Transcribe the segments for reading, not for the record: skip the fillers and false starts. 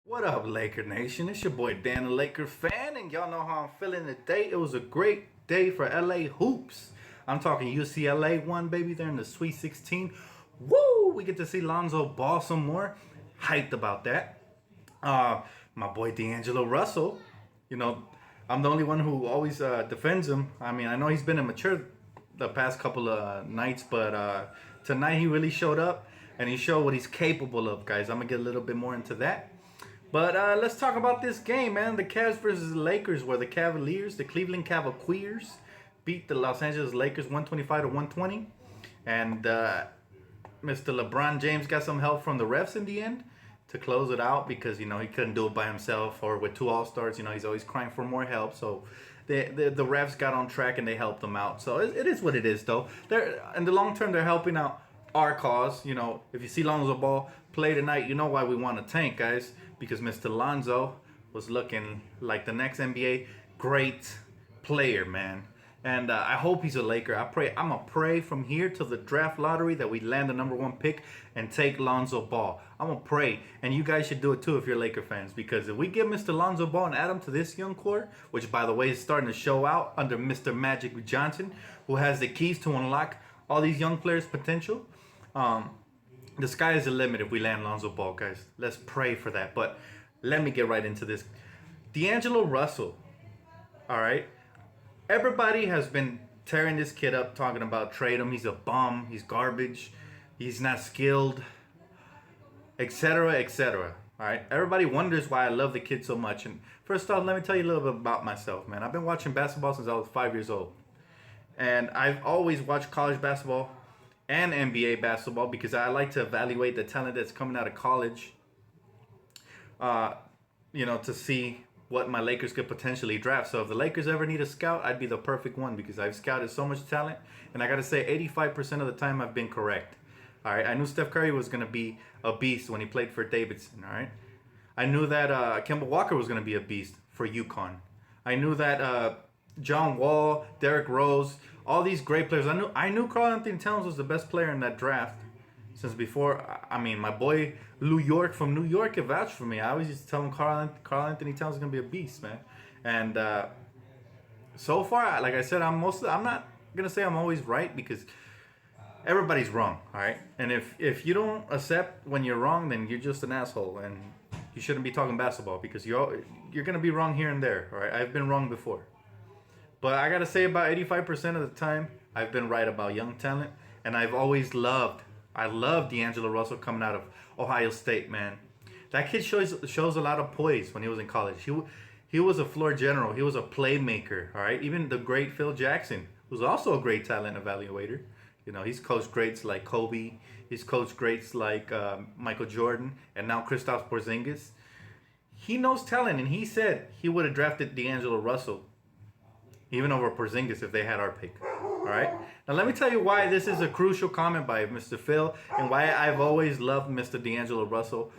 What up, Laker Nation? It's your boy Dan, the Laker fan, and y'all know how I'm feeling today. It was a great day for LA hoops. I'm talking UCLA won, baby. They're in the Sweet 16. Woo! We get to see Lonzo Ball some more. Hyped about that. My boy D'Angelo Russell. You know, I'm the only one who always defends him. I mean, I know he's been immature the past couple of nights, but tonight he really showed up and he showed what he's capable of, guys. I'm gonna get a little bit more into that. But let's talk about this game, man. The Cavs versus the Lakers, where the Cavaliers, the Cleveland Cavaliers, beat the Los Angeles Lakers 125 to 120. And Mr. LeBron James got some help from the refs in the end to close it out because, he couldn't do it by himself or with two All-Stars. He's always crying for more help. So the refs got on track and they helped him out. So it is what it is, though. In the long term, they're helping out our cause. If you see Lonzo Ball play tonight, you know why we want to tank, guys. Because Mr. Lonzo was looking like the next NBA great player, man. And I hope he's a Laker. I'm going to pray from here to the draft lottery that we land the number one pick and take Lonzo Ball. I'm going to pray. And you guys should do it too if you're Laker fans. Because if we give Mr. Lonzo Ball and add him to this young core, which by the way is starting to show out under Mr. Magic Johnson, who has the keys to unlock all these young players' potential, the sky is the limit if we land Lonzo Ball, guys. Let's pray for that. But let me get right into this. D'Angelo Russell, all right? Everybody has been tearing this kid up, talking about trade him. He's a bum. He's garbage. He's not skilled, etc., etc. All right? Everybody wonders why I love the kid so much. And first off, let me tell you a little bit about myself, man. I've been watching basketball since I was 5 years old. And I've always watched college basketball and NBA basketball because I like to evaluate the talent that's coming out of college, to see what my Lakers could potentially draft. So if the Lakers ever need a scout, I'd be the perfect one because I've scouted so much talent. And I got to say, 85% of the time I've been correct. All right, I knew Steph Curry was going to be a beast when he played for Davidson, all right? I knew that Kemba Walker was going to be a beast for UConn. I knew that John Wall, Derrick Rose, all these great players. I knew Karl Anthony Towns was the best player in that draft since before. I mean, my boy Lou York from New York could vouch for me. I always used to tell him Karl Anthony Towns is gonna be a beast, man. And so far, like I said, I'm not gonna say I'm always right because everybody's wrong, all right. And if you don't accept when you're wrong, then you're just an asshole, and you shouldn't be talking basketball because you're gonna be wrong here and there, all right. I've been wrong before. But I gotta say, about 85% of the time, I've been right about young talent, and I love D'Angelo Russell coming out of Ohio State, man. That kid shows a lot of poise when he was in college. He was a floor general. He was a playmaker, all right? Even the great Phil Jackson, who's also a great talent evaluator. He's coached greats like Kobe. He's coached greats like Michael Jordan, and now Kristaps Porzingis. He knows talent, and he said he would have drafted D'Angelo Russell even over Porzingis if they had our pick. All right? Now let me tell you why this is a crucial comment by Mr. Phil and why I've always loved Mr. D'Angelo Russell.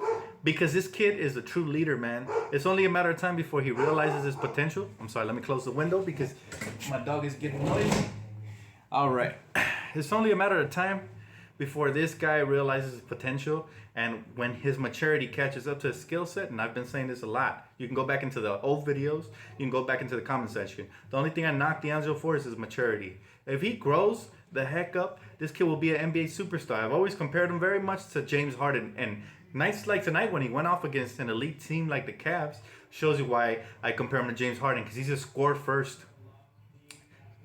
Because this kid is a true leader, man. It's only a matter of time before he realizes his potential. I'm sorry, let me close the window because my dog is getting noisy. All right. It's only a matter of time before this guy realizes his potential and when his maturity catches up to his skill set. And I've been saying this a lot. You can go back into the old videos. You can go back into the comment section. The only thing I knock D'Angelo for is his maturity. If he grows the heck up, this kid will be an NBA superstar. I've always compared him very much to James Harden. And nights like tonight when he went off against an elite team like the Cavs shows you why I compare him to James Harden. Because he's a score first,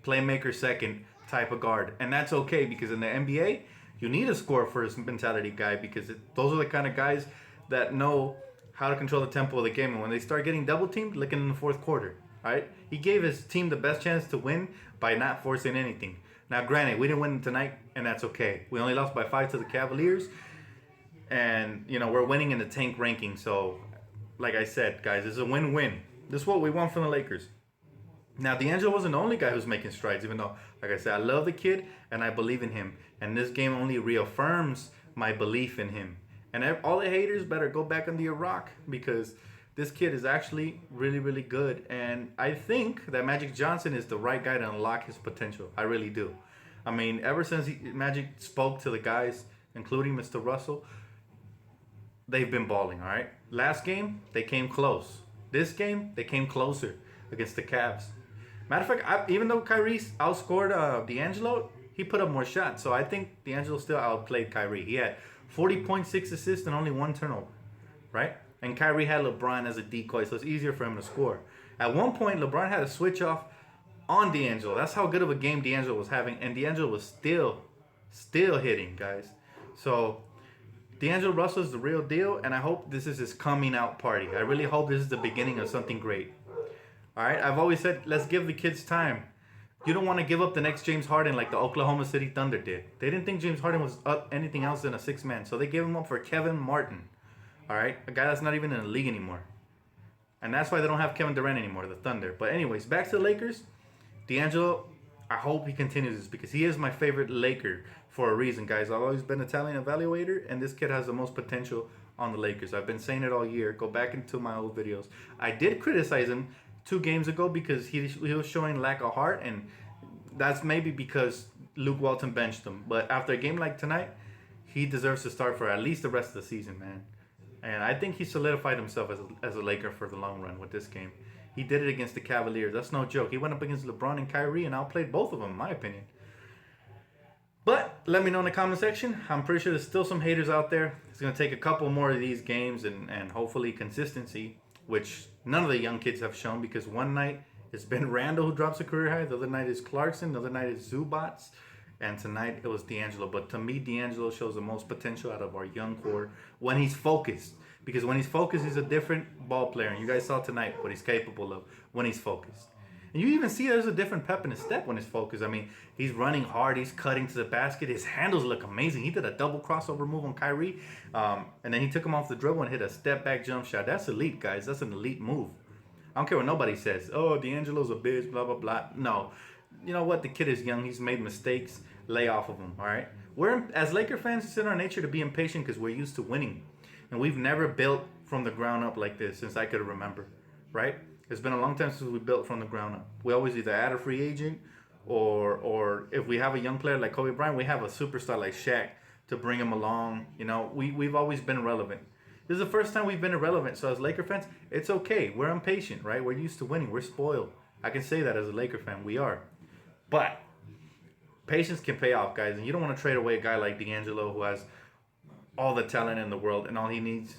playmaker second type of guard. And that's okay because in the NBA, you need a score first mentality guy because those are the kind of guys that know how to control the tempo of the game. And when they start getting double teamed, looking in the fourth quarter, right? He gave his team the best chance to win by not forcing anything. Now, granted, we didn't win tonight, and that's okay. We only lost by 5 to the Cavaliers, and we're winning in the tank ranking. So, like I said, guys, it's a win-win. This is what we want from the Lakers. Now, D'Angelo wasn't the only guy who's making strides, even though, like I said, I love the kid and I believe in him. And this game only reaffirms my belief in him. And all the haters better go back under your rock because this kid is actually really, really good. And I think that Magic Johnson is the right guy to unlock his potential. I really do. I mean, ever since Magic spoke to the guys, including Mr. Russell, they've been balling. All right. Last game they came close. This game they came closer against the Cavs. Matter of fact, even though Kyrie outscored D'Angelo, he put up more shots. So I think D'Angelo still outplayed Kyrie. He had 40.6 assists and only one turnover, right? And Kyrie had LeBron as a decoy, so it's easier for him to score. At one point, LeBron had a switch off on D'Angelo. That's how good of a game D'Angelo was having, and D'Angelo was still hitting, guys. So D'Angelo Russell is the real deal, and I hope this is his coming out party. I really hope this is the beginning of something great. All right, I've always said, let's give the kids time. You don't want to give up the next James Harden like the Oklahoma City Thunder did. They didn't think James Harden was up anything else than a six-man, so they gave him up for Kevin Martin. All right, a guy that's not even in the league anymore. And that's why they don't have Kevin Durant anymore, the Thunder. But anyways, back to the Lakers. D'Angelo, I hope he continues this because he is my favorite Laker for a reason, guys. I've always been a talent evaluator, and this kid has the most potential on the Lakers. I've been saying it all year. Go back into my old videos. I did criticize him 2 games ago because he was showing lack of heart, and that's maybe because Luke Walton benched him. But after a game like tonight, he deserves to start for at least the rest of the season, man. And I think he solidified himself as a Laker for the long run with this game. He did it against the Cavaliers. That's no joke. He went up against LeBron and Kyrie and outplayed both of them, in my opinion. But let me know in the comment section. I'm pretty sure there's still some haters out there. It's going to take a couple more of these games and hopefully consistency, which none of the young kids have shown because one night it's been Randall who drops a career high. The other night is Clarkson. The other night is Zubats. And tonight it was D'Angelo. But to me, D'Angelo shows the most potential out of our young core when he's focused. Because when he's focused, he's a different ball player. And you guys saw tonight what he's capable of when he's focused. And you even see there's a different pep in his step when he's focused. I mean, he's running hard. He's cutting to the basket. His handles look amazing. He did a double crossover move on Kyrie. And then he took him off the dribble and hit a step-back jump shot. That's elite, guys. That's an elite move. I don't care what nobody says. Oh, D'Angelo's a bitch, blah, blah, blah. No. You know what? The kid is young. He's made mistakes. Lay off of him, all right? As Laker fans, it's in our nature to be impatient because we're used to winning. And we've never built from the ground up like this since I could remember, right? It's been a long time since we built from the ground up. We always either add a free agent or if we have a young player like Kobe Bryant, we have a superstar like Shaq to bring him along. You know, we've always been relevant. This is the first time we've been irrelevant. So as Laker fans, it's okay. We're impatient, right? We're used to winning. We're spoiled. I can say that as a Laker fan. We are. But patience can pay off, guys. And you don't want to trade away a guy like D'Angelo who has all the talent in the world. And all he needs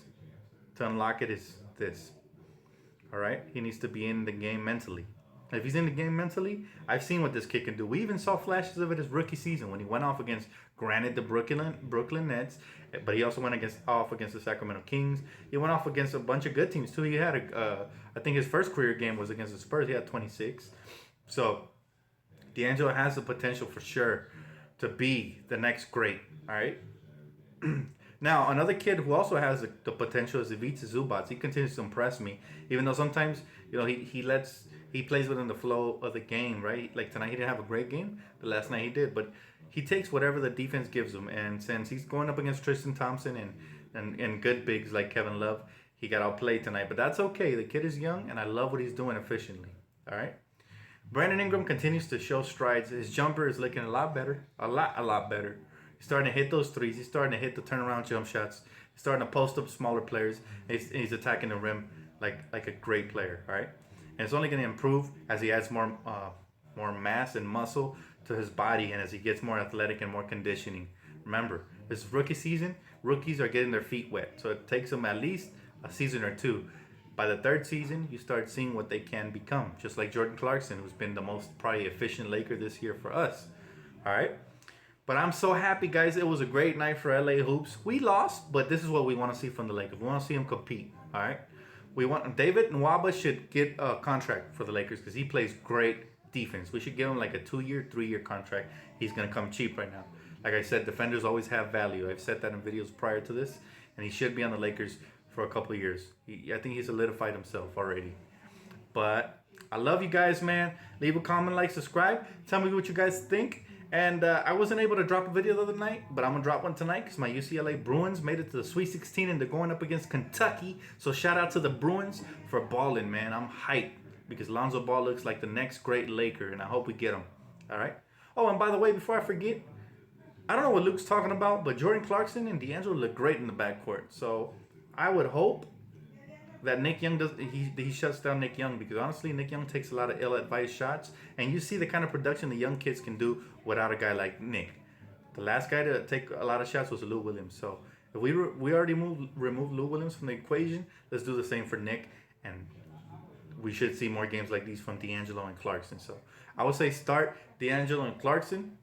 to unlock it is this. All right? He needs to be in the game mentally. If he's in the game mentally, I've seen what this kid can do. We even saw flashes of it his rookie season when he went off against, granted, the Brooklyn Nets, but he also went off against the Sacramento Kings. He went off against a bunch of good teams too. He had I think his first career game was against the Spurs. He had 26. So D'Angelo has the potential for sure to be the next great. All right. Now, another kid who also has the potential is Ivica Zubac. He continues to impress me, even though sometimes, you know, he plays within the flow of the game, right? Like tonight, he didn't have a great game, but last night he did. But he takes whatever the defense gives him, and since he's going up against Tristan Thompson and good bigs like Kevin Love, he got outplayed tonight. But that's okay. The kid is young, and I love what he's doing efficiently. All right. Brandon Ingram continues to show strides. His jumper is looking a lot better, a lot better. He's starting to hit those threes. He's starting to hit the turnaround jump shots. He's starting to post up smaller players. He's attacking the rim like a great player, all right? And it's only going to improve as he adds more mass and muscle to his body and as he gets more athletic and more conditioning. Remember, this rookie season, rookies are getting their feet wet. So it takes them at least a season or two. By the third season, you start seeing what they can become. Just like Jordan Clarkson, who's been the most probably efficient Laker this year for us, all right? But I'm so happy, guys. It was a great night for LA Hoops. We lost, but this is what we want to see from the Lakers. We want to see them compete, all right? David Nwaba should get a contract for the Lakers because he plays great defense. We should give him like a 2-year, 3-year contract. He's going to come cheap right now. Like I said, defenders always have value. I've said that in videos prior to this, and he should be on the Lakers for a couple of years. I think he solidified himself already. But I love you guys, man. Leave a comment, like, subscribe. Tell me what you guys think. And I wasn't able to drop a video the other night, but I'm going to drop one tonight because my UCLA Bruins made it to the Sweet 16 and they're going up against Kentucky. So shout out to the Bruins for balling, man. I'm hyped because Lonzo Ball looks like the next great Laker, and I hope we get him. All right? Oh, and by the way, before I forget, I don't know what Luke's talking about, but Jordan Clarkson and D'Angelo look great in the backcourt. So I would hope that Nick Young does he shuts down Nick Young, because honestly Nick Young takes a lot of ill-advised shots, and you see the kind of production the young kids can do without a guy like Nick. The last guy to take a lot of shots was Lou Williams. So if we already removed Lou Williams from the equation, let's do the same for Nick, and we should see more games like these from D'Angelo and Clarkson. So I would say start D'Angelo and Clarkson,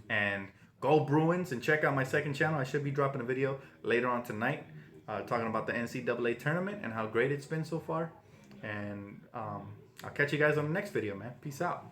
and go Bruins, and check out my second channel. I should be dropping a video later on tonight talking about the NCAA tournament and how great it's been so far. And I'll catch you guys on the next video, man. Peace out.